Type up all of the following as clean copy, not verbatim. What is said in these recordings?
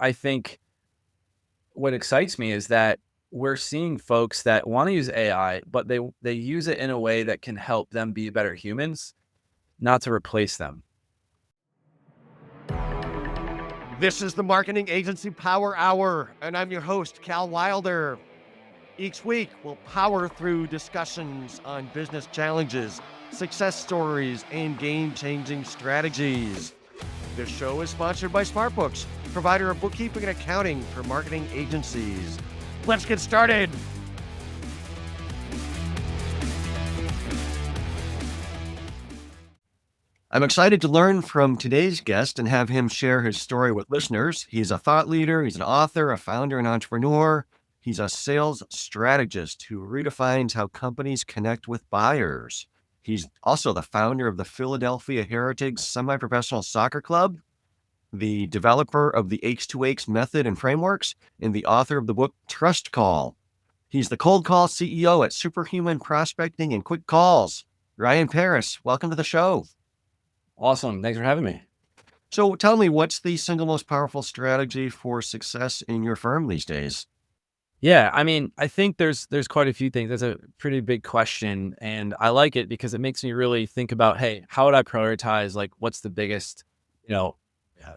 I think what excites me is that we're seeing folks that want to use AI, but they use it in a way that can help them be better humans, not to replace them. This is the Marketing Agency Power Hour, and I'm your host, Cal Wilder. Each week, we'll power through discussions on business challenges, success stories, and game-changing strategies. This show is sponsored by SmartBooks, provider of bookkeeping and accounting for marketing agencies. Let's get started. I'm excited to learn from today's guest and have him share his story with listeners. He's a thought leader, he's an author, a founder, and entrepreneur. He's a sales strategist who redefines how companies connect with buyers. He's also the founder of the Philadelphia Heritage Semi-Professional Soccer Club, the developer of the H2H method and frameworks, and the author of the book Trust Call. He's the cold call CEO at Superhuman Prospecting and Quick Calls. Ryan Pereus, welcome to the show. Awesome. Thanks for having me. So tell me, what's the single most powerful strategy for success in your firm these days? Yeah, I mean, I think there's quite a few things. That's a pretty big question, and I like it because it makes me really think about, hey, how would I prioritize? Like, what's the biggest,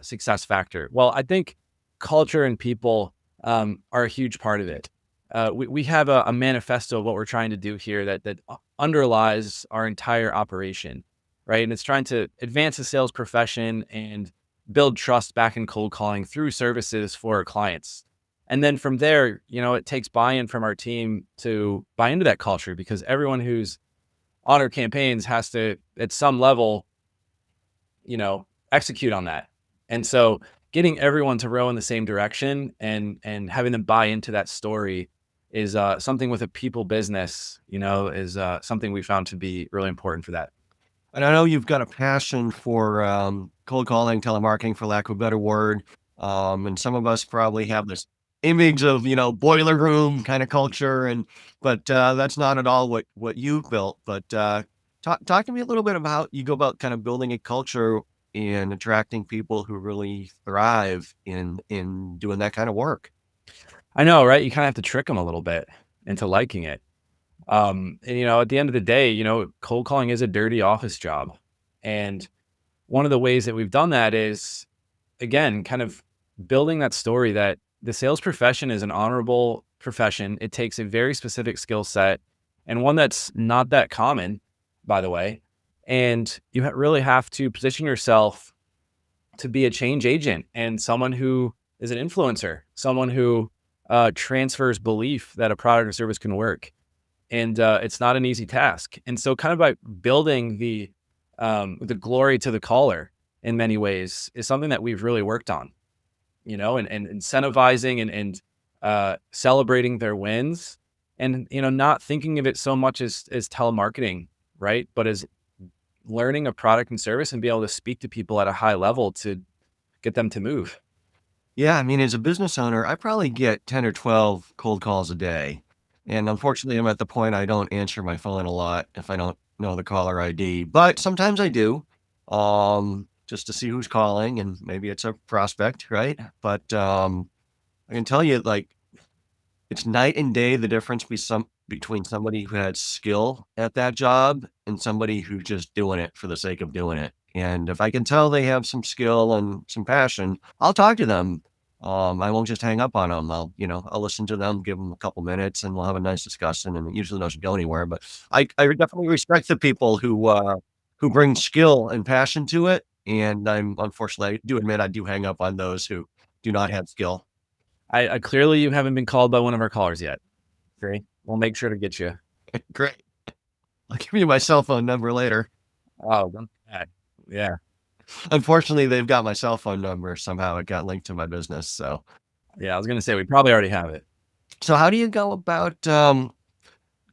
success factor? Well, I think culture and people are a huge part of it. We have a manifesto of what we're trying to do here that underlies our entire operation, right? And it's trying to advance the sales profession and build trust back in cold calling through services for our clients. And then from there, it takes buy-in from our team to buy into that culture, because everyone who's on our campaigns has to, at some level, execute on that. And so getting everyone to row in the same direction and having them buy into that story is something with a people business, is something we found to be really important for that. And I know you've got a passion for cold calling, telemarketing, for lack of a better word. And some of us probably have this image of, boiler room kind of culture, but that's not at all what you've built. But talk to me a little bit about you go about kind of building a culture and attracting people who really thrive in doing that kind of work. I know, right? You kind of have to trick them a little bit into liking it. And at the end of the day, cold calling is a dirty office job. And one of the ways that we've done that is, again, kind of building that story that the sales profession is an honorable profession. It takes a very specific skill set, and one that's not that common, by the way. And you really have to position yourself to be a change agent and someone who is an influencer, someone who transfers belief that a product or service can work. And it's not an easy task. And so kind of by building the glory to the caller in many ways is something that we've really worked on, and incentivizing and celebrating their wins, and, not thinking of it so much as telemarketing, right? But as learning a product and service and be able to speak to people at a high level to get them to move. Yeah, I mean, as a business owner, I probably get 10 or 12 cold calls a day. And unfortunately, I'm at the point I don't answer my phone a lot if I don't know the caller ID. But sometimes I do, just to see who's calling, and maybe it's a prospect, right? But I can tell you, like, it's night and day the difference between somebody who had skill at that job and somebody who's just doing it for the sake of doing it. And if I can tell they have some skill and some passion, I'll talk to them. I won't just hang up on them. I'll listen to them, give them a couple minutes, and we'll have a nice discussion. And it usually doesn't go anywhere. But I definitely respect the people who bring skill and passion to it. And unfortunately, I do admit I do hang up on those who do not have skill. I clearly, you haven't been called by one of our callers yet. Okay, we'll make sure to get you. Great. I'll give you my cell phone number later. Oh, don't do that. Yeah. Unfortunately, they've got my cell phone number. Somehow it got linked to my business. So Yeah, I was going to say, we probably already have it. how do you go about,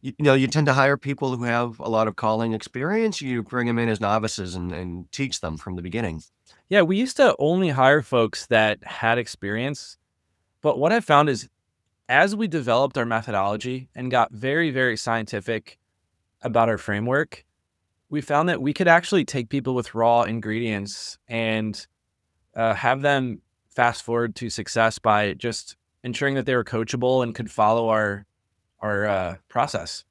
you tend to hire people who have a lot of calling experience. You bring them in as novices and teach them from the beginning. Yeah, we used to only hire folks that had experience. But what I found is, as we developed our methodology and got very, very scientific about our framework, we found that we could actually take people with raw ingredients and have them fast forward to success by just ensuring that they were coachable and could follow our process.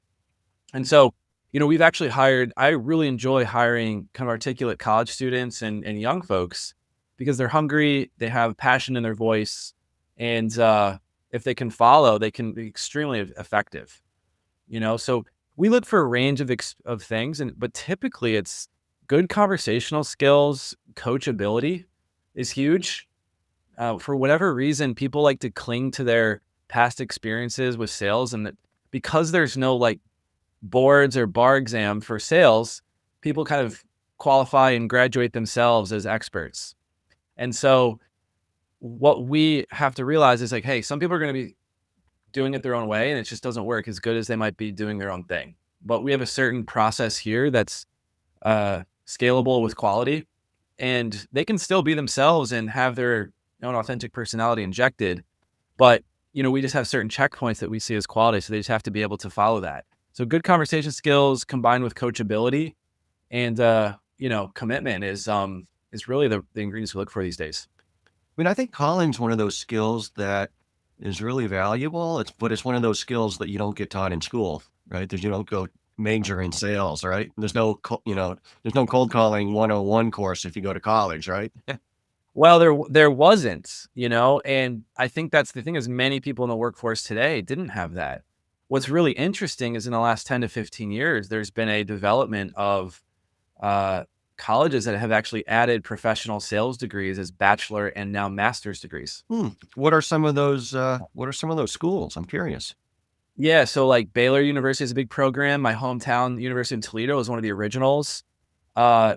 And so, we've actually I really enjoy hiring kind of articulate college students and young folks because they're hungry, they have passion in their voice, and if they can follow, they can be extremely effective. So we look for a range of things, but typically it's good conversational skills, coachability is huge. For whatever reason, people like to cling to their past experiences with sales, and that because there's no like boards or bar exam for sales, people kind of qualify and graduate themselves as experts. And so what we have to realize is like, hey, some people are going to be doing it their own way and it just doesn't work as good as they might be doing their own thing. But we have a certain process here that's scalable with quality, and they can still be themselves and have their own authentic personality injected. But, we just have certain checkpoints that we see as quality. So they just have to be able to follow that. So good conversation skills combined with coachability and, commitment is really the ingredients we look for these days. I mean, I think calling's one of those skills that is really valuable. But it's one of those skills that you don't get taught in school, right? That you don't go major in sales, right? There's no cold calling 101 course if you go to college, right? Well, there wasn't, and I think that's the thing is many people in the workforce today didn't have that. What's really interesting is in the last 10 to 15 years, there's been a development of uh, colleges that have actually added professional sales degrees as bachelor and now master's degrees. What are some of those? What are some of those schools? I'm curious. Yeah, so like Baylor University is a big program. My hometown, University of Toledo, is one of the originals. Uh,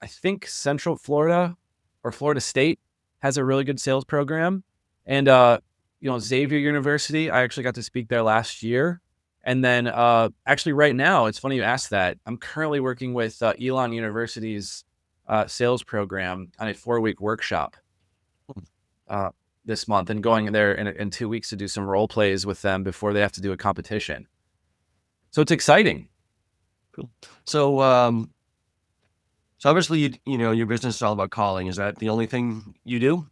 I think Central Florida or Florida State has a really good sales program. And, Xavier University, I actually got to speak there last year. And then actually right now, it's funny you asked that. I'm currently working with Elon University's sales program on a 4-week workshop uh, this month and going in there in 2 weeks to do some role plays with them before they have to do a competition. So it's exciting. Cool. So, so obviously, your business is all about calling. Is that the only thing you do?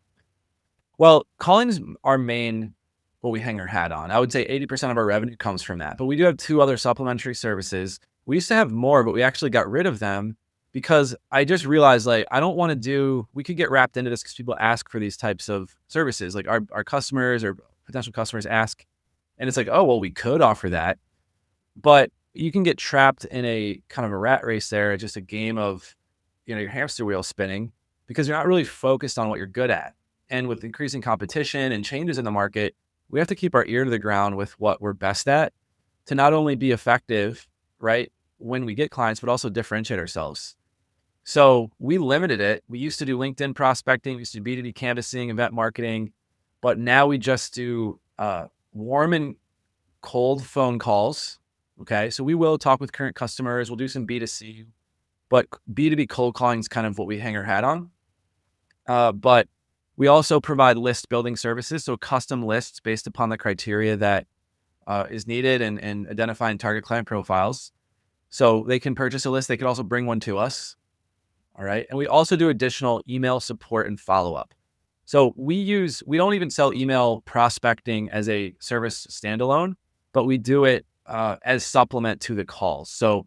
Well, calling is our main, what we hang our hat on. I would say 80% of our revenue comes from that. But we do have 2 other supplementary services. We used to have more, but we actually got rid of them because I just realized like I don't want to we could get wrapped into this because people ask for these types of services. Like our customers or potential customers ask, and it's like, oh, well, we could offer that. But you can get trapped in a kind of a rat race there, just a game of, your hamster wheel spinning because you're not really focused on what you're good at. And with increasing competition and changes in the market, we have to keep our ear to the ground with what we're best at to not only be effective, right, when we get clients, but also differentiate ourselves. So we limited it. We used to do LinkedIn prospecting, we used to do B2B canvassing, event marketing, but now we just do warm and cold phone calls. Okay. So we will talk with current customers. We'll do some B2C, but B2B cold calling is kind of what we hang our hat on. But we also provide list building services. So custom lists based upon the criteria that is needed and identifying target client profiles. So they can purchase a list. They could also bring one to us. All right. And we also do additional email support and follow-up. So we don't even sell email prospecting as a service standalone, but we do it as supplement to the calls. So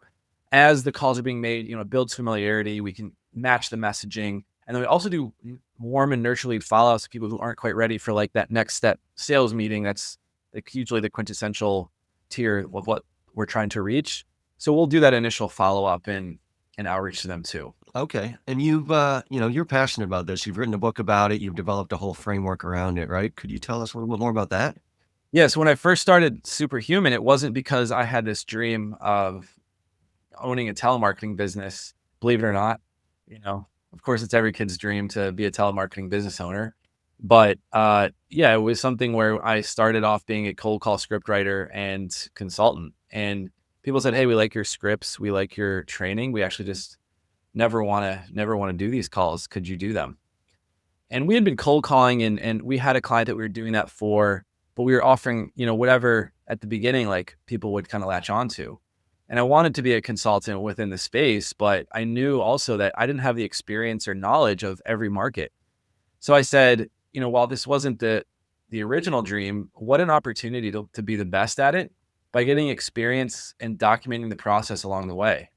as the calls are being made, it builds familiarity. We can match the messaging. And then we also do warm and nurture lead follow-ups to people who aren't quite ready for like that next step sales meeting. That's like usually the quintessential tier of what we're trying to reach. So we'll do that initial follow-up and outreach to them too. Okay. And you're passionate about this. You've written a book about it. You've developed a whole framework around it, right? Could you tell us a little bit more about that? Yeah. So when I first started Superhuman, it wasn't because I had this dream of owning a telemarketing business, believe it or not. Of course, it's every kid's dream to be a telemarketing business owner. But yeah, it was something where I started off being a cold call script writer and consultant. And people said, hey, we like your scripts. We like your training. We actually just never want to do these calls. Could you do them? And we had been cold calling and we had a client that we were doing that for, but we were offering, whatever at the beginning, like people would kind of latch onto. And I wanted to be a consultant within the space, but I knew also that I didn't have the experience or knowledge of every market. So I said, while this wasn't the original dream, what an opportunity to be the best at it by getting experience and documenting the process along the way.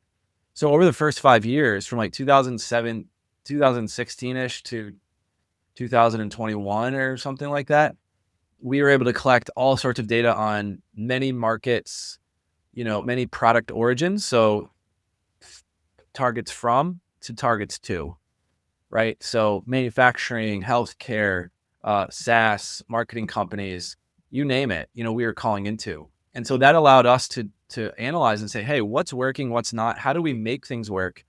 So over the first 5 years, from like 2007, 2016-ish to 2021 or something like that, we were able to collect all sorts of data on many markets, many product origins. So targets from to targets to, right? So manufacturing, healthcare, SaaS, marketing companies, you name it, we were calling into. And so that allowed us to analyze and say, hey, what's working, what's not? How do we make things work?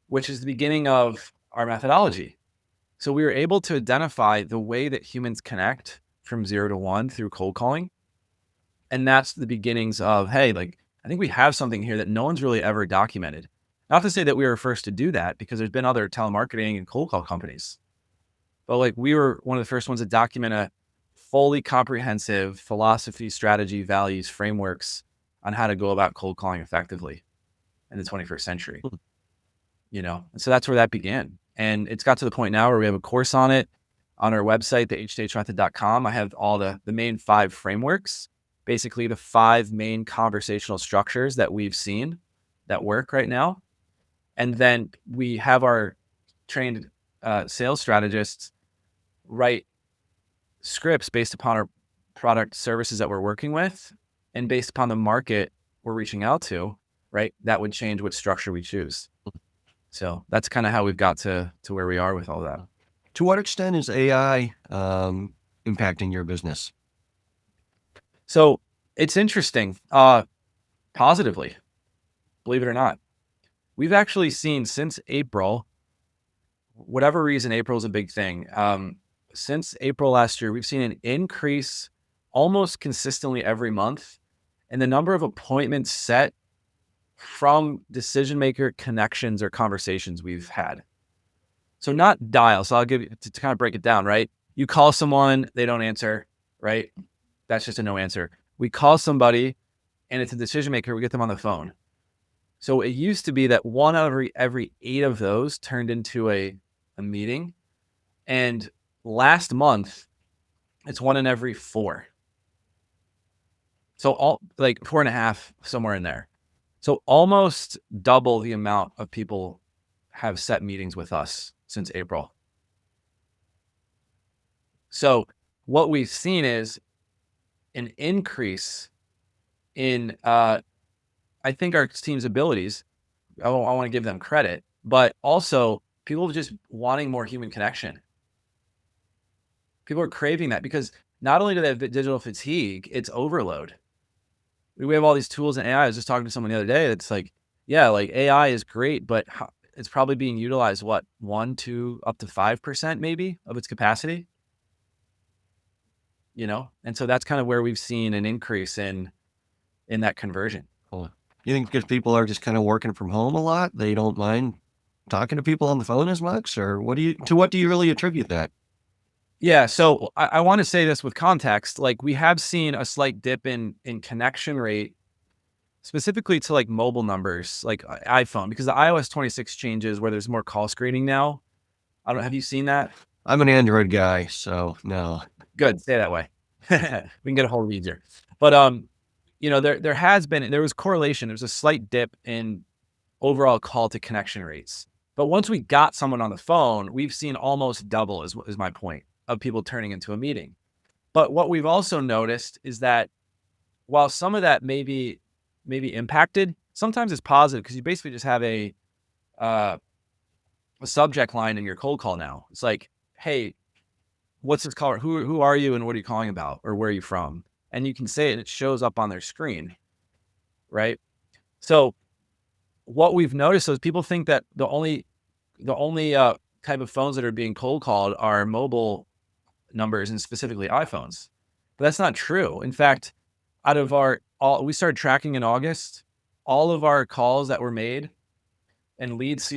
Which is the beginning of our methodology. So we were able to identify the way that humans connect from 0 to 1 through cold calling. And that's the beginnings of, hey, like, I think we have something here that no one's really ever documented. Not to say that we were first to do that, because there's been other telemarketing and cold call companies. But like, we were one of the first ones to document a fully comprehensive philosophy, strategy, values, frameworks on how to go about cold calling effectively in the 21st century. And so that's where that began. And it's got to the point now where we have a course on it on our website, the hthmethod.com. I have all the main 5 frameworks, basically the 5 main conversational structures that we've seen that work right now. And then we have our trained sales strategists write scripts based upon our product services that we're working with and based upon the market we're reaching out to, right? That would change what structure we choose. So that's kind of how we've got to where we are with all that. To what extent is AI impacting your business? So it's interesting, positively, believe it or not. We've actually seen since April, whatever reason, April is a big thing. Since April last year, we've seen an increase almost consistently every month in the number of appointments set from decision maker connections or conversations we've had. So not dial. So I'll give you to kind of break it down, right? You call someone, they don't answer, right? That's just a no answer. We call somebody and it's a decision maker, we get them on the phone. So it used to be that 1 out of every 8 of those turned into a meeting. And last month, it's 1 in every 4. So all like 4.5, somewhere in there. So almost double the amount of people have set meetings with us since April. So what we've seen is an increase in, I think, our team's abilities. I want to give them credit, but also people just wanting more human connection. People are craving that because not only do they have digital fatigue, it's overload. We have all these tools and AI. I was just talking to someone the other day. It's like, yeah, like AI is great, but it's probably being utilized, 1, 2, up to 5% maybe of its capacity, And so that's kind of where we've seen an increase in that conversion. Cool. You think because people are just kind of working from home a lot, they don't mind talking to people on the phone as much? Or what do you really attribute that? Yeah. So I want to say this with context, like we have seen a slight dip in connection rate, specifically to like mobile numbers, like iPhone, because the iOS 26 changes where there's more call screening now. Have you seen that? I'm an Android guy, so no. Good. Stay that way. We can get a hold of easier. But, there was correlation. There was a slight dip in overall call to connection rates. But once we got someone on the phone, we've seen almost double is my point of people turning into a meeting. But what we've also noticed is that while some of that may be impacted, sometimes it's positive because you basically just have a subject line in your cold call now. It's like, hey, what's this caller? Who are you and what are you calling about? Or where are you from? And you can say it and it shows up on their screen, right? So what we've noticed is people think that the only type of phones that are being cold called are mobile numbers and specifically iPhones. But that's not true. In fact, out of we started tracking in August, all of our calls that were made and leads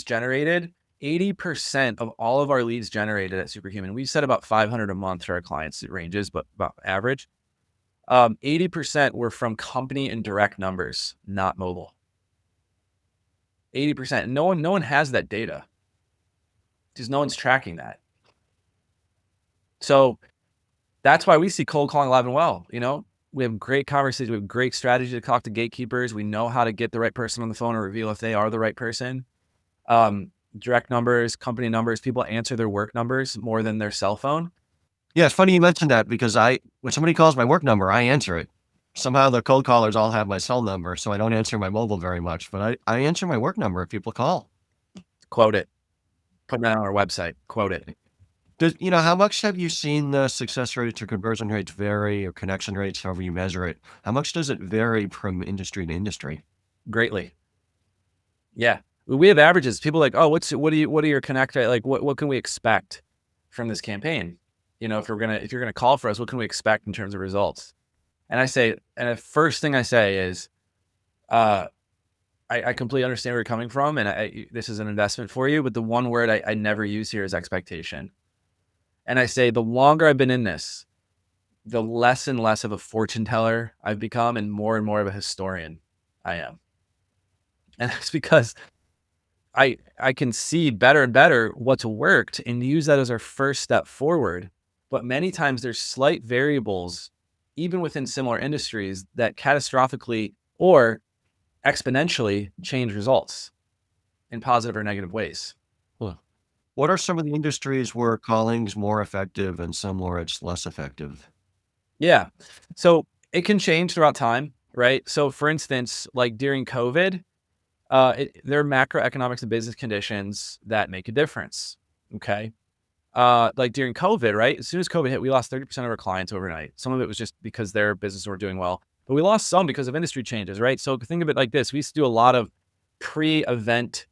generated, 80% of all of our leads generated at Superhuman. We set about 500 a month to our clients. It ranges, but about average. 80% were from company and direct numbers, not mobile. 80%. No one has that data because no one's tracking that. So that's why we see cold calling alive and well. We have great conversations. We have great strategy to talk to gatekeepers. We know how to get the right person on the phone or reveal if they are the right person. Direct numbers, company numbers, people answer their work numbers more than their cell phone. Yeah, it's funny you mentioned that because when somebody calls my work number, I answer it. Somehow the cold callers all have my cell number, so I don't answer my mobile very much, but I answer my work number if people call. Quote it. Put that on our website. Quote it. How much have you seen the success rates or conversion rates vary, or connection rates, however you measure it? How much does it vary from industry to industry? Greatly. Yeah. We have averages. People are like, oh, what are your connect? Like, what can we expect from this campaign? If you're gonna call for us, what can we expect in terms of results? And the first thing I say is, I completely understand where you're coming from, and this is an investment for you. But the one word I never use here is expectation. And I say, the longer I've been in this, the less and less of a fortune teller I've become, and more of a historian I am. And that's because I can see better and better what's worked and use that as our first step forward. But many times there's slight variables, even within similar industries, that catastrophically or exponentially change results in positive or negative ways. Huh. What are some of the industries where calling's more effective and some where it's less effective? Yeah. So it can change throughout time, right? So for instance, like during COVID, there are macroeconomics and business conditions that make a difference. Okay. Like during COVID, right? As soon as COVID hit, we lost 30% of our clients overnight. Some of it was just because their business were doing well, but we lost some because of industry changes, right? So think of it like this. We used to do a lot of pre-event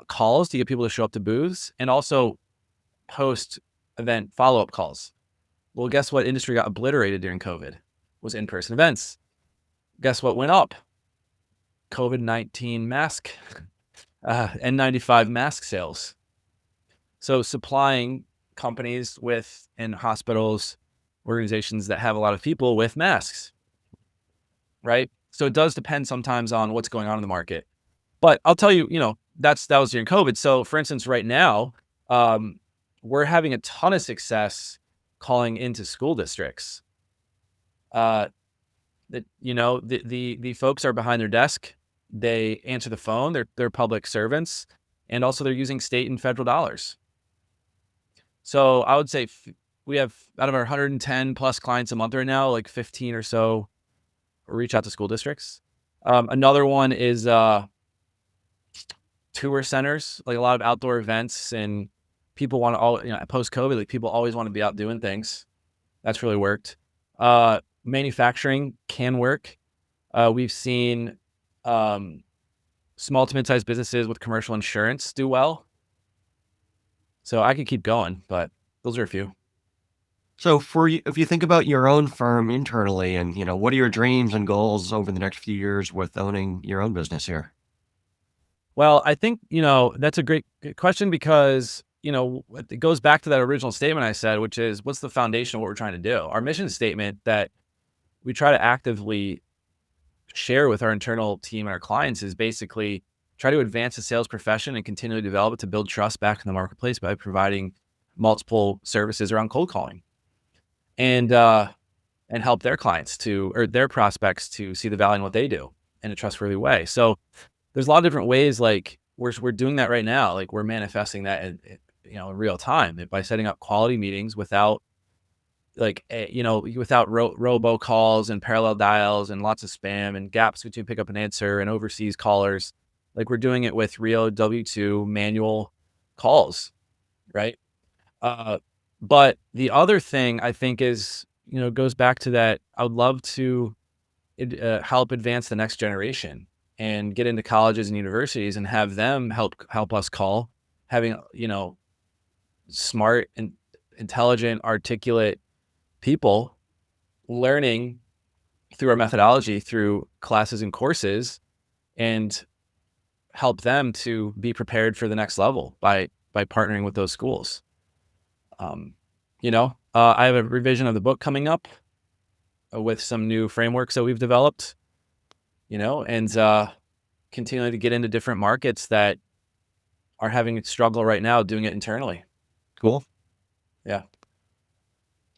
calls to get people to show up to booths, and also post-event follow-up calls. Well, guess what industry got obliterated during COVID? Was in-person events. Guess what went up? COVID-19 mask, N95 mask sales. So supplying companies and hospitals, organizations that have a lot of people with masks, right? So it does depend sometimes on what's going on in the market. But I'll tell you, that was during COVID. So for instance, right now, we're having a ton of success calling into school districts. The folks are behind their desk. They answer the phone. They're public servants, and also they're using state and federal dollars. So I would say we have, out of our 110 plus clients a month right now, like 15 or so reach out to school districts. Another one is tour centers, like a lot of outdoor events, and people want to post COVID, like people always want to be out doing things. That's really worked. Manufacturing can work. We've seen small to mid-sized businesses with commercial insurance do well. So I could keep going, but those are a few. So for you, if you think about your own firm internally and, what are your dreams and goals over the next few years with owning your own business here? Well, I think, that's a great question because, it goes back to that original statement I said, which is, what's the foundation of what we're trying to do? Our mission statement that we try to actively share with our internal team and our clients is basically try to advance the sales profession and continually develop it to build trust back in the marketplace by providing multiple services around cold calling, and help their clients or their prospects to see the value in what they do in a trustworthy way. So there's a lot of different ways, like we're doing that right now. Like we're manifesting that in real time by setting up quality meetings without robocalls and parallel dials and lots of spam and gaps between pick up and answer and overseas callers. Like we're doing it with real W2 manual calls, right? But the other thing I think is, goes back to that. I would love to help advance the next generation and get into colleges and universities and have them help us call, having, smart and intelligent, articulate people learning through our methodology, through classes and courses, and help them to be prepared for the next level by partnering with those schools. I have a revision of the book coming up with some new frameworks that we've developed, and continuing to get into different markets that are having a struggle right now doing it internally. Cool. Yeah.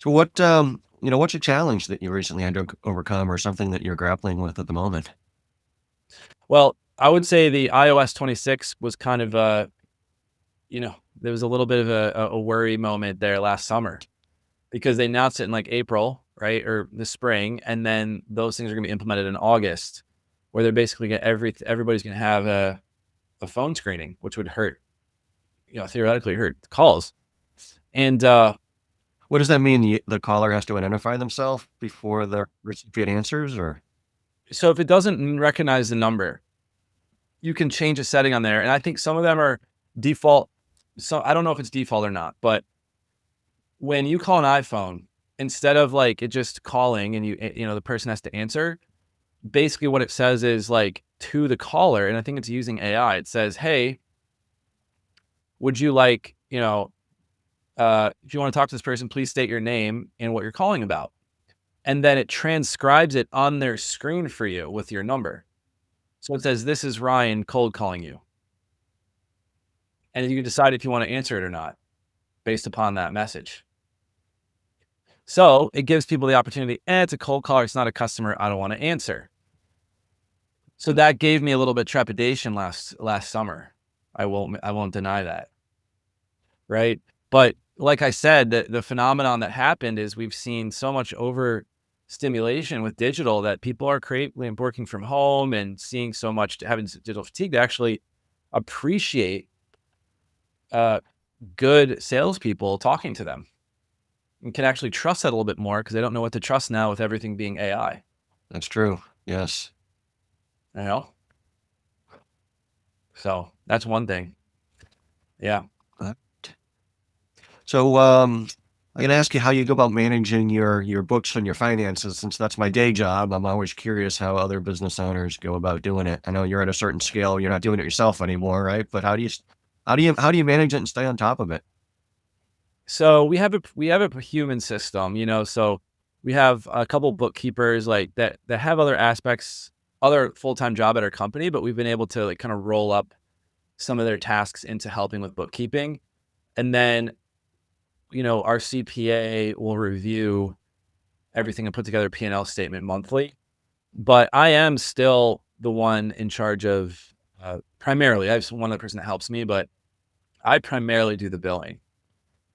So what's a challenge that you recently had to overcome or something that you're grappling with at the moment? Well, I would say the iOS 26 was kind of there was a little bit of a worry moment there last summer because they announced it in like April, right, or the spring, and then those things are going to be implemented in August, where they're basically going everybody's going to have a phone screening, which would hurt, theoretically hurt calls. And What does that mean? The caller has to identify themselves before the recipient answers, or so if it doesn't recognize the number, you can change a setting on there, and I think some of them are default. So I don't know if it's default or not, but when you call an iPhone, instead of like it just calling and the person has to answer, basically what it says is like to the caller, and I think it's using AI. It says, "Hey, would you like, if you want to talk to this person, please state your name and what you're calling about." And then it transcribes it on their screen for you with your number. So it says, "This is Ryan cold calling you." And you can decide if you want to answer it or not based upon that message. So it gives people the opportunity, it's a cold caller, it's not a customer, I don't want to answer. So that gave me a little bit trepidation last summer. I won't deny that. Right. But like I said, the phenomenon that happened is we've seen so much overstimulation with digital that people are working from home and seeing so much, having digital fatigue, to actually appreciate good salespeople talking to them and can actually trust that a little bit more because they don't know what to trust now with everything being AI. that's true. Yes. You know? So that's one thing. Yeah. Uh, So, I'm gonna ask you how you go about managing your books and your finances, since that's my day job. I'm always curious how other business owners go about doing it. I know you're at a certain scale, you're not doing it yourself anymore, right? But how do you manage it and stay on top of it? So we have a human system, so we have a couple bookkeepers like that have other aspects, other full-time job at our company, but we've been able to like kind of roll up some of their tasks into helping with bookkeeping. And then, our CPA will review everything and put together a P&L statement monthly. But I am still the one in charge of primarily, I have one other person that helps me, but I primarily do the billing.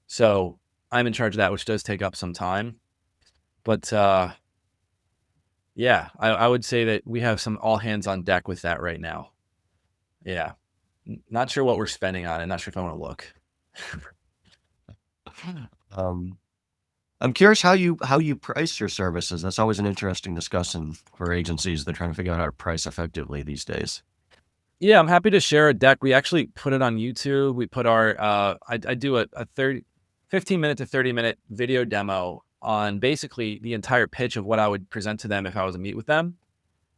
So I'm in charge of that, which does take up some time. But yeah, I would say that we have some all hands on deck with that right now. Yeah. Not sure what we're spending on it. Not sure if I want to look. Um, I'm curious how you price your services. That's always an interesting discussion for agencies. They're trying to figure out how to price effectively these days. Yeah, I'm happy to share a deck. We actually put it on YouTube. We put our I do a 15 minute to 30-minute video demo on basically the entire pitch of what I would present to them if I was to meet with them.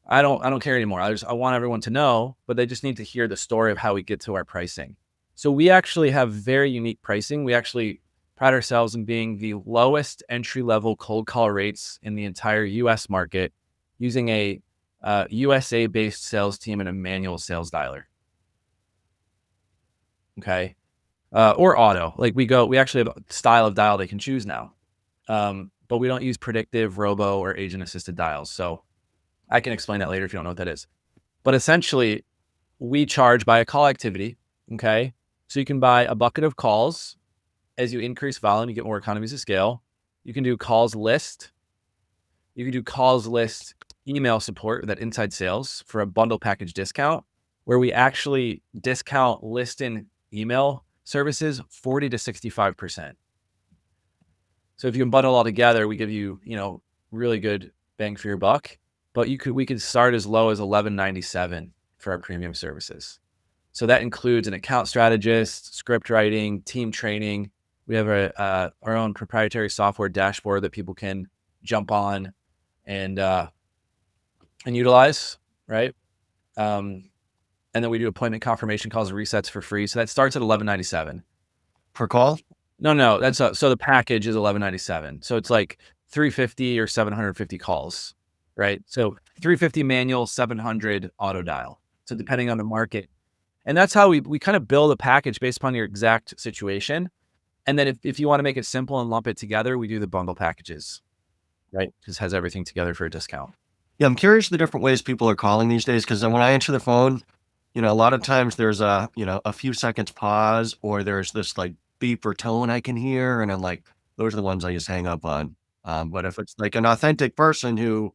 I don't care anymore. I want everyone to know, but they just need to hear the story of how we get to our pricing. So we actually have very unique pricing. We actually pride ourselves in being the lowest entry level cold call rates in the entire US market, using a USA based sales team and a manual sales dialer. Okay. Or auto. Like we actually have a style of dial they can choose now. But we don't use predictive, robo, or agent assisted dials. So I can explain that later if you don't know what that is. But essentially, we charge by a call activity. Okay. So you can buy a bucket of calls. As you increase volume, you get more economies of scale. You can do calls list. You can do calls list email support, that inside sales, for a bundle package discount, where we actually discount list and email services 40 to 65%. So if you can bundle all together, we give you, really good bang for your buck. But we could start as low as $11.97 for our premium services. So that includes an account strategist, script writing, team training. We have our own proprietary software dashboard that people can jump on and utilize, right? And then we do appointment confirmation calls and resets for free. So that starts at $11.97. Per call? No, that's so the package is $11.97. So it's like 350 or 750 calls, right? So 350 manual, 700 auto dial. So depending on the market. And that's how we kind of build a package based upon your exact situation. And then if you want to make it simple and lump it together, we do the bundle packages, right? Just has everything together for a discount. Yeah, I'm curious the different ways people are calling these days because when I answer the phone, a lot of times there's a few seconds pause or there's this like beep or tone I can hear, and I'm like, those are the ones I just hang up on. But if it's like an authentic person who,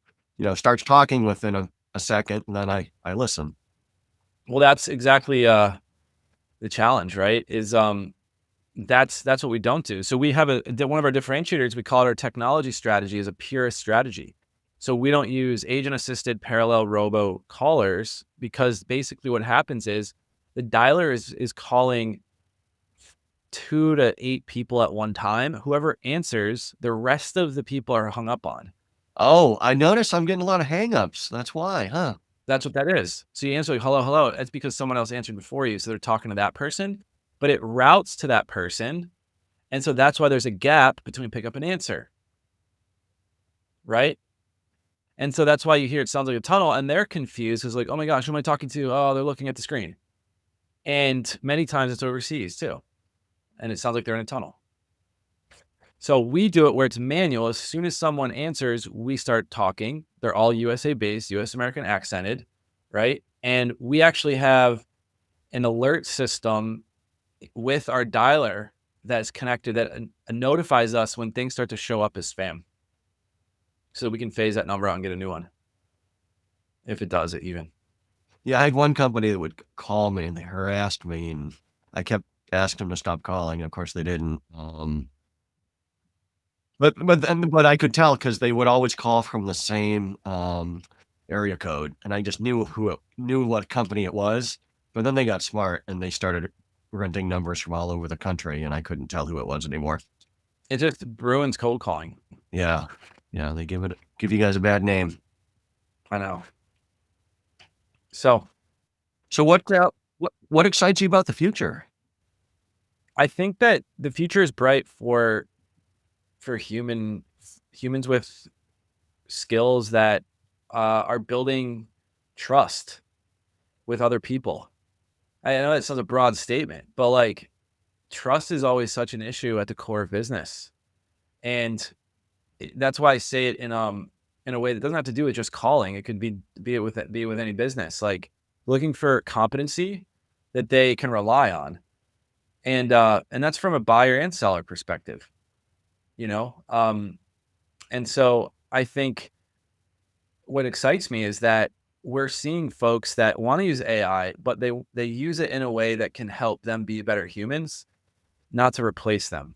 starts talking within a second, then I listen. Well, that's exactly the challenge, right? Is that's what we don't do. So we have one of our differentiators, we call it our technology strategy, is a purist strategy. So we don't use agent assisted parallel robo callers because basically what happens is the dialer is calling 2 to 8 people at one time. Whoever answers, the rest of the people are hung up on. Oh, I notice I'm getting a lot of hangups. That's why, huh? That's what that is. So you answer like, hello, hello. That's because someone else answered before you. So they're talking to that person, but it routes to that person. And so that's why there's a gap between pickup and answer. Right. And so that's why you hear it sounds like a tunnel and they're confused. It's like, oh my gosh, who am I talking to? Oh, they're looking at the screen. And many times it's overseas too. And it sounds like they're in a tunnel. So we do it where it's manual. As soon as someone answers, we start talking. They're all USA based, US American accented, right? And we actually have an alert system with our dialer that's connected that notifies us when things start to show up as spam. So we can phase that number out and get a new one. If it does it even. Yeah, I had one company that would call me and they harassed me, and I kept asking them to stop calling. Of course, they didn't. But I could tell because they would always call from the same area code, and I just knew what company it was. But then they got smart and they started renting numbers from all over the country, and I couldn't tell who it was anymore. It just ruins cold calling. Yeah, yeah, they give you guys a bad name. I know. So what excites you about the future? I think that the future is bright for humans with skills that are building trust with other people. I know that sounds a broad statement, but like trust is always such an issue at the core of business. And that's why I say it in a way that doesn't have to do with just calling. It could be it with any business, like looking for competency that they can rely on. And that's from a buyer and seller perspective, you know? And so I think what excites me is that we're seeing folks that want to use AI, but they use it in a way that can help them be better humans, not to replace them.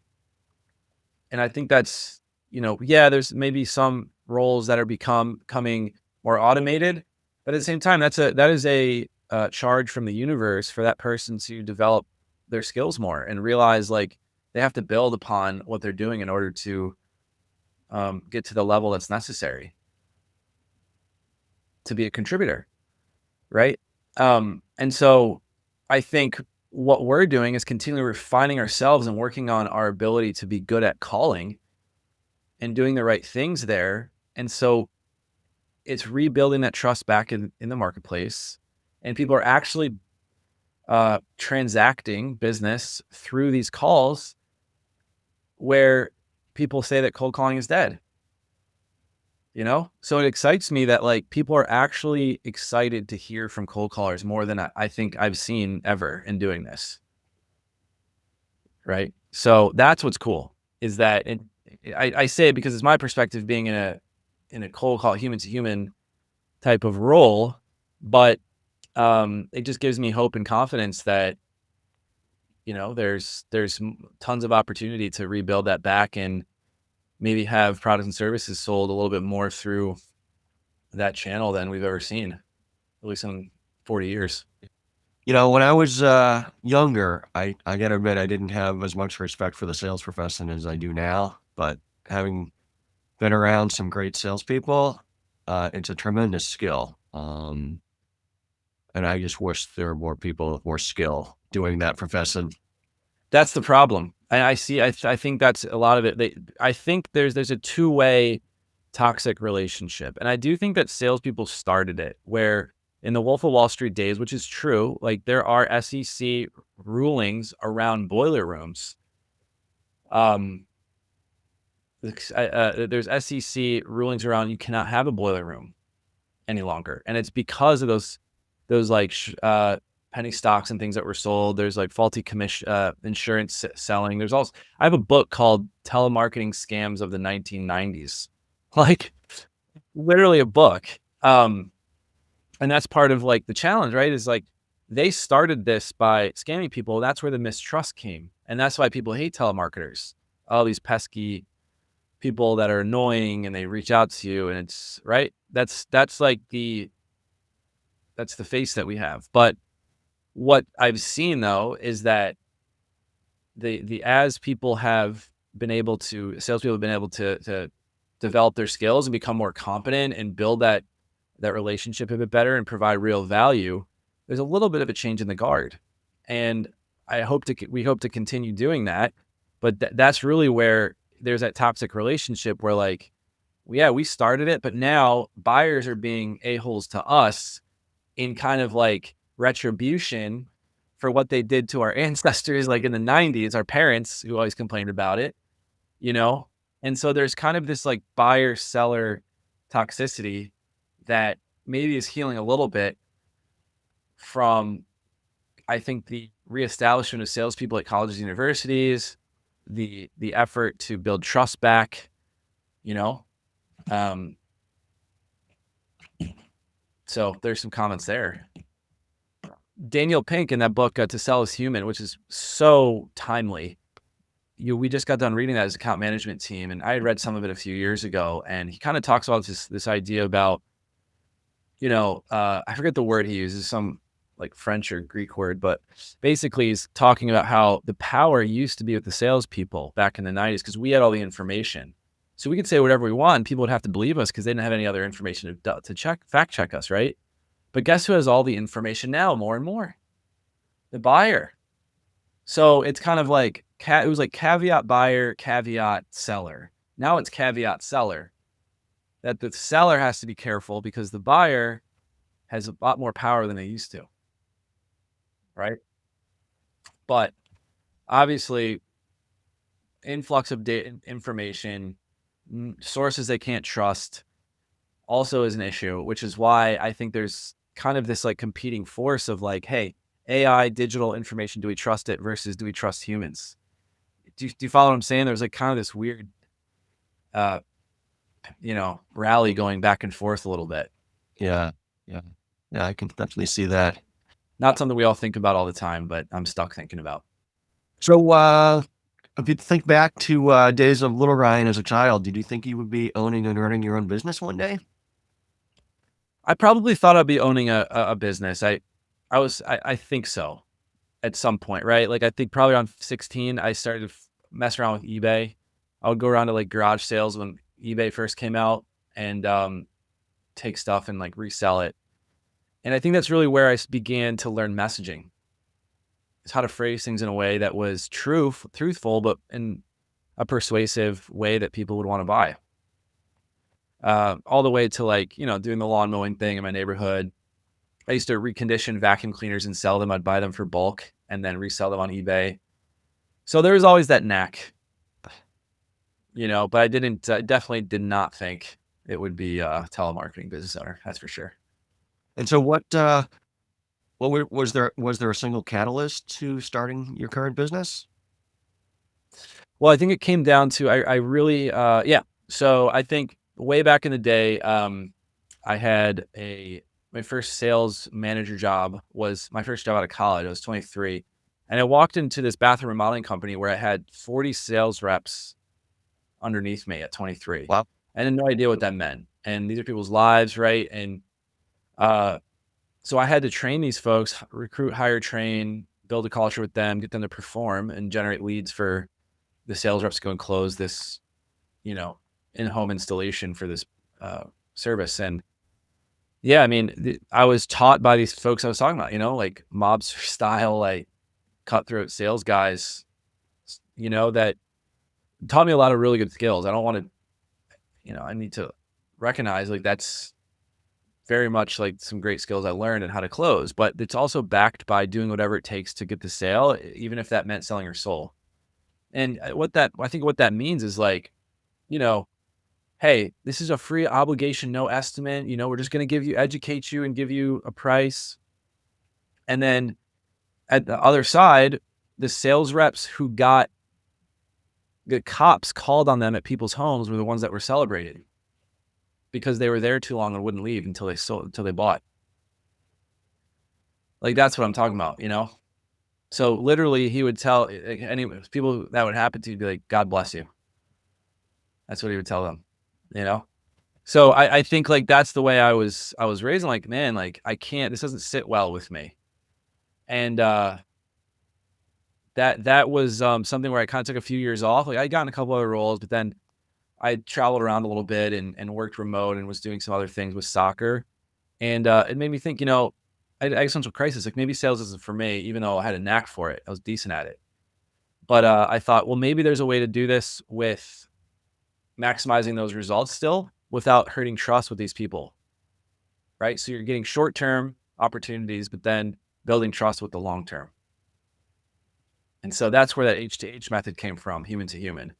And I think that's, yeah, there's maybe some roles that are coming more automated, but at the same time, that is a charge from the universe for that person to develop their skills more and realize like they have to build upon what they're doing in order to get to the level that's necessary to be a contributor, right? And so I think what we're doing is continually refining ourselves and working on our ability to be good at calling and doing the right things there. And so it's rebuilding that trust back in the marketplace. And people are actually transacting business through these calls where people say that cold calling is dead. So it excites me that like people are actually excited to hear from cold callers more than I think I've seen ever in doing this. Right. So that's what's cool is that, and I say it because it's my perspective being in a cold call, human to human type of role, but it just gives me hope and confidence that, there's tons of opportunity to rebuild that back and maybe have products and services sold a little bit more through that channel than we've ever seen, at least in 40 years. When I was younger, I gotta admit I didn't have as much respect for the sales profession as I do now. But having been around some great salespeople, it's a tremendous skill. And I just wish there were more people with more skill doing that profession. That's the problem. And I think that's a lot of it. I think there's a two-way toxic relationship. And I do think that salespeople started it where in the Wolf of Wall Street days, which is true, like there are SEC rulings around boiler rooms Um, there's SEC rulings around you cannot have a boiler room any longer, and it's because of those like penny stocks and things that were sold. There's like faulty commission insurance selling. There's also I have a book called Telemarketing Scams of the 1990s, like literally a book. And that's part of like the challenge, right? Is like they started this by scamming people. That's where the mistrust came, and that's why people hate telemarketers. All these pesky people that are annoying and they reach out to you, and it's right. That's like that's the face that we have. But what I've seen though is that the as people have been able to salespeople have been able to develop their skills and become more competent and build that relationship a bit better and provide real value, there's a little bit of a change in the guard. And we hope to continue doing that. But that's really where there's that toxic relationship where like, yeah, we started it, but now buyers are being a-holes to us in kind of like retribution for what they did to our ancestors, like in the 90s, our parents who always complained about it, you know? And so there's kind of this like buyer seller toxicity that maybe is healing a little bit from, I think, the reestablishment of salespeople at colleges and universities, the effort to build trust back, you know. Um, so there's some comments there. Daniel Pink in that book, To Sell is Human, which is so timely. We just got done reading that as account management team, and I had read some of it a few years ago, and he kind of talks about this idea about, I forget the word he uses, some like French or Greek word, but basically he's talking about how the power used to be with the salespeople back in the 90s because we had all the information. So we could say whatever we want, and people would have to believe us because they didn't have any other information to fact check us, right? But guess who has all the information now more and more? The buyer. So it's kind of like, it was like caveat buyer, caveat seller. Now it's caveat seller, that the seller has to be careful because the buyer has a lot more power than they used to, right? But obviously, influx of data information, sources they can't trust also is an issue, which is why I think there's kind of this like competing force of like, hey, AI, digital information, do we trust it versus do we trust humans? Do you follow what I'm saying? There's like kind of this weird, uh, rally going back and forth a little bit. Yeah. Yeah. Yeah. I can definitely see that. Not something we all think about all the time, but I'm stuck thinking about. So, if you think back to days of little Ryan as a child, did you think you would be owning and running your own business one day? I probably thought I'd be owning a business. I think so at some point, right? Like I think probably around 16, I started to mess around with eBay. I would go around to like garage sales when eBay first came out and take stuff and like resell it. And I think that's really where I began to learn messaging. It's how to phrase things in a way that was truthful, but in a persuasive way that people would want to buy. All the way to like, doing the lawn mowing thing in my neighborhood. I used to recondition vacuum cleaners and sell them. I'd buy them for bulk and then resell them on eBay. So there was always that knack, but I definitely did not think it would be a telemarketing business owner. That's for sure. And so was there a single catalyst to starting your current business? Well, I think it came down to, I really, yeah. So I think way back in the day, I had my first sales manager job was my first job out of college. I was 23 and I walked into this bathroom remodeling company where I had 40 sales reps underneath me at 23. Wow. I had no idea what that meant. And these are people's lives, right? And so I had to train these folks, recruit, hire, train, build a culture with them, get them to perform and generate leads for the sales reps to go and close this, in-home installation for this service. And yeah, I mean, I was taught by these folks I was talking about, like mobster style, like cutthroat sales guys, that taught me a lot of really good skills. I don't want to, I need to recognize like that's very much like some great skills I learned and how to close, but it's also backed by doing whatever it takes to get the sale, even if that meant selling your soul. And I think what that means is like, you know, hey, this is a free obligation, no estimate. We're just going to educate you and give you a price. And then at the other side, the sales reps who got the cops called on them at people's homes were the ones that were celebrated because they were there too long and wouldn't leave until they bought. Like that's what I'm talking about. So literally, he would tell any people that would happen to, he'd be like, "God bless you." That's what he would tell them. You know. So I think like that's the way I was raised. I'm like, man, like I can't. This doesn't sit well with me. And that was something where I kind of took a few years off. Like I got in a couple other roles, but then I traveled around a little bit and worked remote and was doing some other things with soccer. And it made me think, I had an existential crisis. Like maybe sales isn't for me, even though I had a knack for it. I was decent at it. But I thought, well, maybe there's a way to do this with maximizing those results still without hurting trust with these people, right? So you're getting short-term opportunities, but then building trust with the long term. And so that's where that H to H method came from, human to human.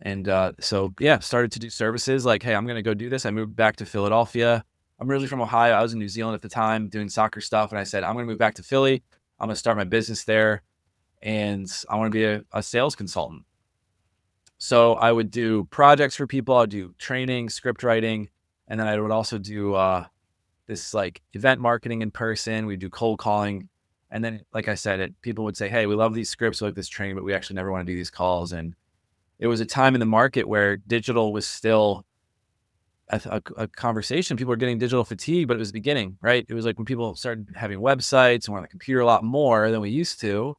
And so, yeah, started to do services like, hey, I'm going to go do this. I moved back to Philadelphia. I'm originally from Ohio. I was in New Zealand at the time doing soccer stuff. And I said, I'm going to move back to Philly. I'm going to start my business there. And I want to be a sales consultant. So I would do projects for people. I'd do training, script writing. And then I would also do this like event marketing in person. We'd do cold calling. And then, like I said, people would say, hey, we love these scripts, we like this training, but we actually never want to do these calls. And it was a time in the market where digital was still a conversation. People were getting digital fatigue, but it was the beginning, right? It was like when people started having websites and were on the computer a lot more than we used to.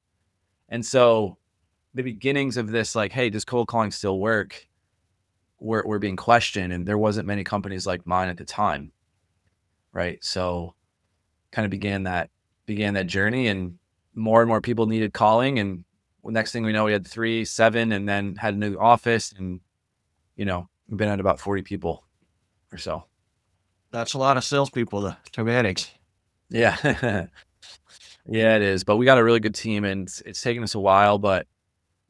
And so the beginnings of this, like, hey, does cold calling still work? Were being questioned. And there wasn't many companies like mine at the time, right? So kind of began that journey, and more people needed calling. And next thing we know, we had 3, 7, and then had a new office, and we've been at about 40 people or so. That's a lot of salespeople to manage. Yeah. Yeah, it is. But we got a really good team, and it's taken us a while, but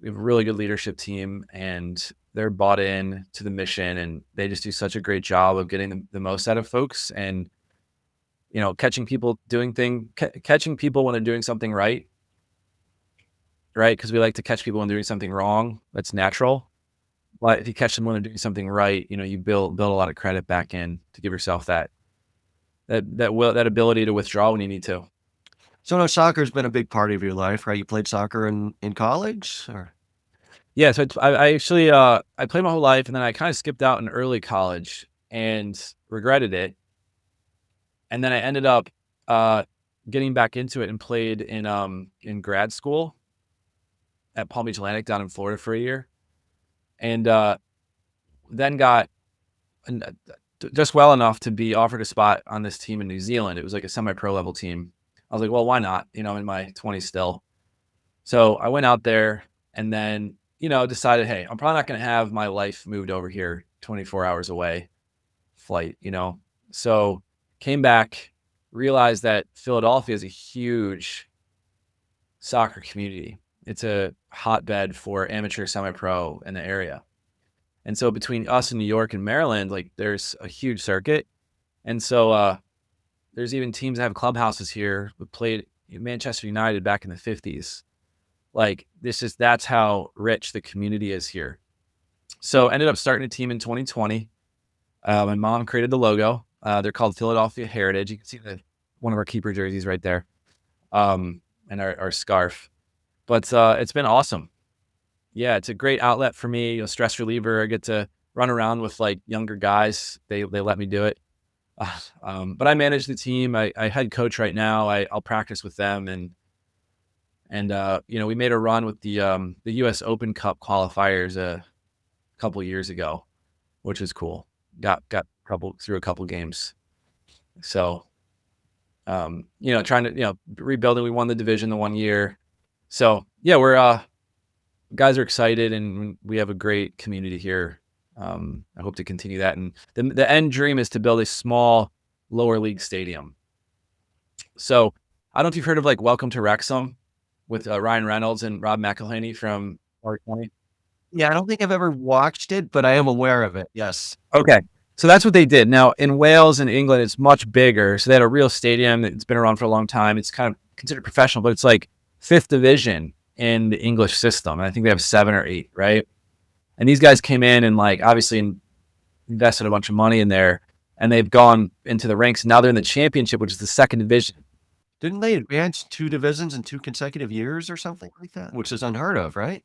we have a really good leadership team, and they're bought in to the mission, and they just do such a great job of getting the most out of folks, and catching people catching people when they're doing something right, because we like to catch people when they're doing something wrong. That's natural. But if you catch them when they're doing something right, you build a lot of credit back in to give yourself that ability to withdraw when you need to. So no, soccer's been a big part of your life, right? You played soccer in college, or? Yeah, so I actually I played my whole life, and then I kind of skipped out in early college and regretted it. And then I ended up getting back into it and played in grad school at Palm Beach Atlantic down in Florida for a year, and then got just well enough to be offered a spot on this team in New Zealand. It was like a semi-pro level team. I was like, well, why not? I'm in my 20s still. So I went out there, and then, decided, hey, I'm probably not going to have my life moved over here 24 hours away flight. So came back, realized that Philadelphia is a huge soccer community. It's a hotbed for amateur semi-pro in the area. And so between us and New York and Maryland, like there's a huge circuit. And so there's even teams that have clubhouses here. We played Manchester United back in the 50s. Like that's how rich the community is here. So ended up starting a team in 2020. My mom created the logo. They're called Philadelphia Heritage. You can see one of our keeper jerseys right there, and our scarf. But it's been awesome. Yeah, it's a great outlet for me, stress reliever. I get to run around with like younger guys. They let me do it. But I manage the team. I head coach right now. I'll practice with them, and we made a run with the U.S. Open Cup qualifiers a couple years ago, which is cool. Got through a couple games. So trying to rebuilding. We won the division the one year. So yeah, we're guys are excited, and we have a great community here. I hope to continue that. And the end dream is to build a small lower league stadium. So I don't know if you've heard of like Welcome to Wrexham. with Ryan Reynolds and Rob McElhenney from R20. Yeah, I don't think I've ever watched it, but I am aware of it. Yes. Okay. So that's what they did. Now in Wales and England, it's much bigger. So they had a real stadium that's been around for a long time. It's kind of considered professional, but it's like fifth division in the English system. And I think they have 7 or 8, right? And these guys came in and like obviously invested a bunch of money in there, and they've gone into the ranks. And now they're in the championship, which is the second division. Didn't they advance 2 divisions in 2 consecutive years or something like that? Which is unheard of, right?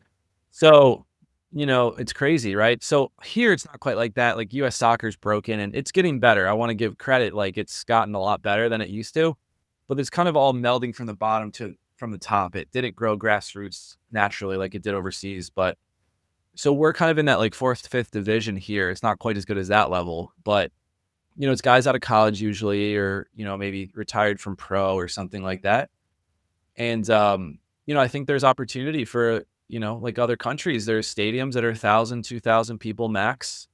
So, it's crazy, right? So here it's not quite like that. Like US soccer's broken and it's getting better. I want to give credit. Like it's gotten a lot better than it used to, but it's kind of all melding from the bottom to from the top. It didn't grow grassroots naturally like it did overseas. But so we're kind of in that like fourth, fifth division here. It's not quite as good as that level, but it's guys out of college usually, or, maybe retired from pro or something like that. And, I think there's opportunity for, like other countries. There's stadiums that are 1,000, 2,000 people max,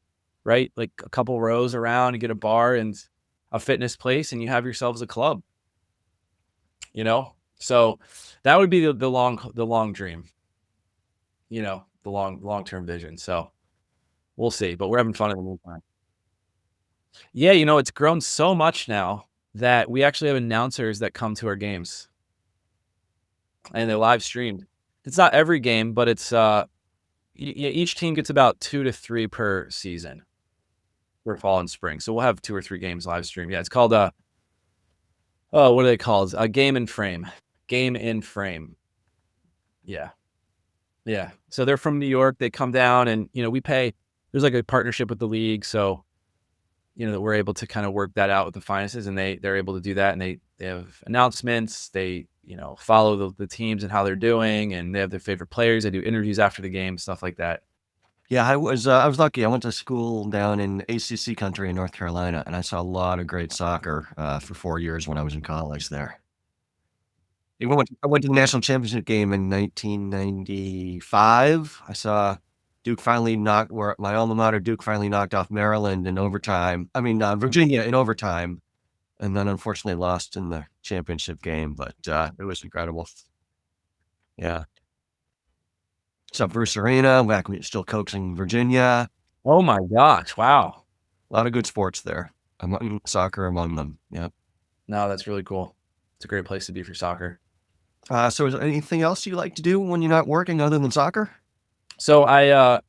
right? Like a couple rows around, you get a bar and a fitness place, and you have yourselves a club, you know? So that would be the long dream, the long-term vision. So we'll see, but we're having fun in the meantime. Yeah, it's grown so much now that we actually have announcers that come to our games and they're live streamed. It's not every game, but it's each team gets about 2 to 3 per season for fall and spring. So we'll have 2 or 3 games live streamed. Yeah, it's called oh, what are they called? A game in frame. Game in frame. Yeah. Yeah. So they're from New York. They come down and we pay. There's like a partnership with the league, so that we're able to kind of work that out with the finances, and they're able to do that, and they have announcements. They follow the teams and how they're doing, and they have their favorite players. They do interviews after the game, stuff like that. Yeah, I was lucky. I went to school down in ACC country in North Carolina, and I saw a lot of great soccer, for 4 years when I was in college there. I went to the national championship game in 1995. I saw Duke finally knock where my alma mater, Duke, finally knocked off Maryland in overtime. I mean, Virginia in overtime, and then unfortunately lost in the championship game, but, it was incredible. Yeah. Saw Bruce Arena back when he was still coaching Virginia. Oh my gosh! Wow. A lot of good sports there, among soccer among them. Yep. No, that's really cool. It's a great place to be for soccer. So is there anything else you like to do when you're not working other than soccer? So I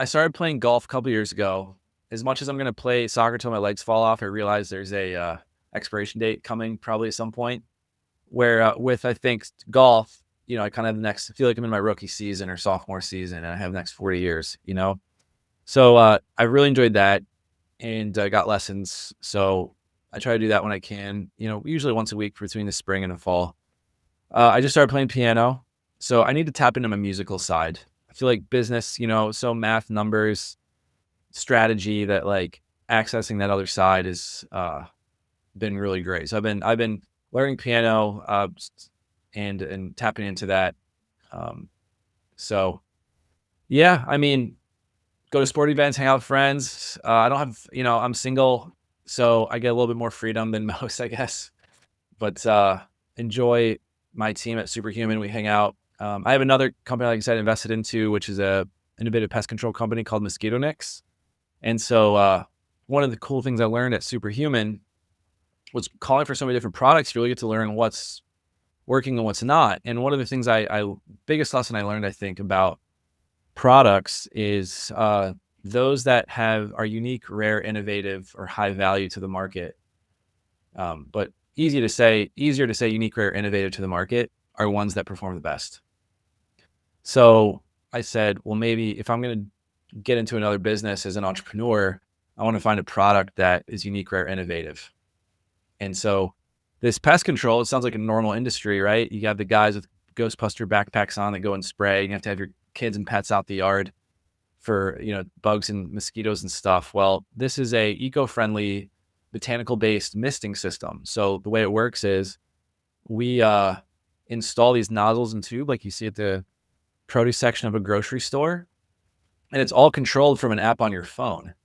started playing golf a couple years ago. As much as I'm gonna play soccer till my legs fall off, I realize there's a expiration date coming probably at some point. Where with I think golf, I kind of I feel like I'm in my rookie season or sophomore season, and I have the next 40 years. So I really enjoyed that, and I got lessons. So I try to do that when I can. Usually once a week between the spring and the fall. I just started playing piano, so I need to tap into my musical side. I feel like business, so math, numbers, strategy, that like accessing that other side has been really great. So I've been learning piano and tapping into that. Um, so yeah, I mean, go to sport events, hang out with friends. I don't have, I'm single, so I get a little bit more freedom than most, I guess. But enjoy my team at Superhuman. We hang out. I have another company, like I said, invested into, which is a innovative pest control company called Mosquito Nix. And so one of the cool things I learned at Superhuman was calling for so many different products. You really get to learn what's working and what's not. And one of the things I biggest lesson I learned, I think, about products is those that are unique, rare, innovative, or high value to the market. But easier to say unique, rare, innovative to the market are ones that perform the best. So I said, well, maybe if I'm going to get into another business as an entrepreneur, I want to find a product that is unique, rare, innovative. And so this pest control, it sounds like a normal industry, right? You have the guys with Ghostbuster backpacks on that go and spray. You have to have your kids and pets out the yard for, bugs and mosquitoes and stuff. Well, this is a eco-friendly botanical-based misting system. So the way it works is we install these nozzles and tube like you see at the produce section of a grocery store, and it's all controlled from an app on your phone.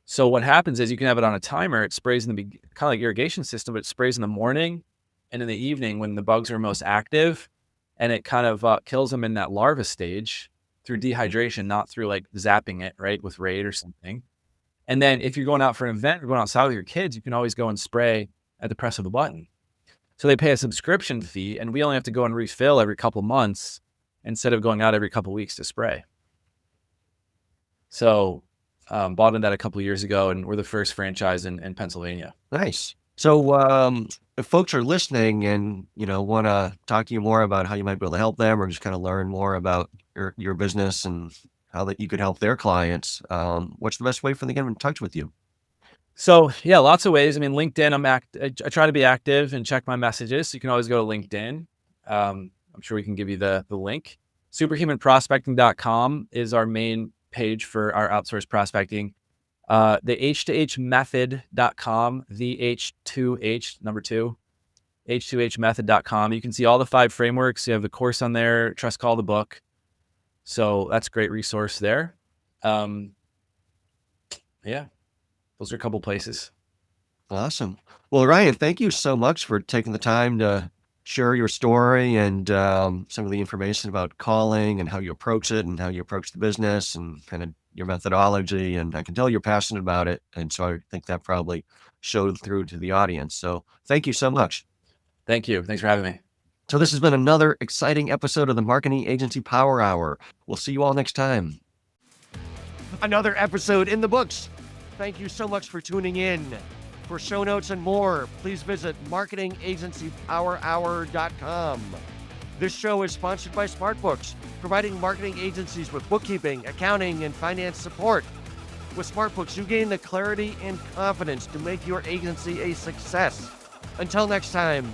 So what happens is you can have it on a timer. It sprays in the kind of like irrigation system, but it sprays in the morning and in the evening when the bugs are most active. and it kind of kills them in that larva stage through dehydration, not through like zapping it, right, with Raid or something. And then if you're going out for an event or going outside with your kids, you can always go and spray at the press of a button. So they pay a subscription fee, and we only have to go and refill every couple months instead of going out every couple weeks to spray. So bought into that a couple of years ago, and we're the first franchise in Pennsylvania. Nice. So if folks are listening and, want to talk to you more about how you might be able to help them or just kind of learn more about your business and how that you could help their clients, what's the best way for them to get in touch with you? So yeah, lots of ways. I mean, LinkedIn, I try to be active and check my messages. So you can always go to LinkedIn. I'm sure we can give you the link. Superhumanprospecting.com is our main page for our outsourced prospecting. The H2H method.com, the H2H, number 2, H2H method.com. You can see all the 5 frameworks. You have the course on there, Trust Call the book. So that's a great resource there. Yeah, those are a couple places. Awesome. Well, Ryan, thank you so much for taking the time to share your story and some of the information about calling and how you approach it and how you approach the business and kind of your methodology. And I can tell you're passionate about it. And so I think that probably showed through to the audience. So thank you so much. Thank you. Thanks for having me. So this has been another exciting episode of the Marketing Agency Power Hour. We'll see you all next time. Another episode in the books. Thank you so much for tuning in. For show notes and more, please visit marketingagencypowerhour.com. This show is sponsored by SmartBooks, providing marketing agencies with bookkeeping, accounting, and finance support. With SmartBooks, you gain the clarity and confidence to make your agency a success. Until next time.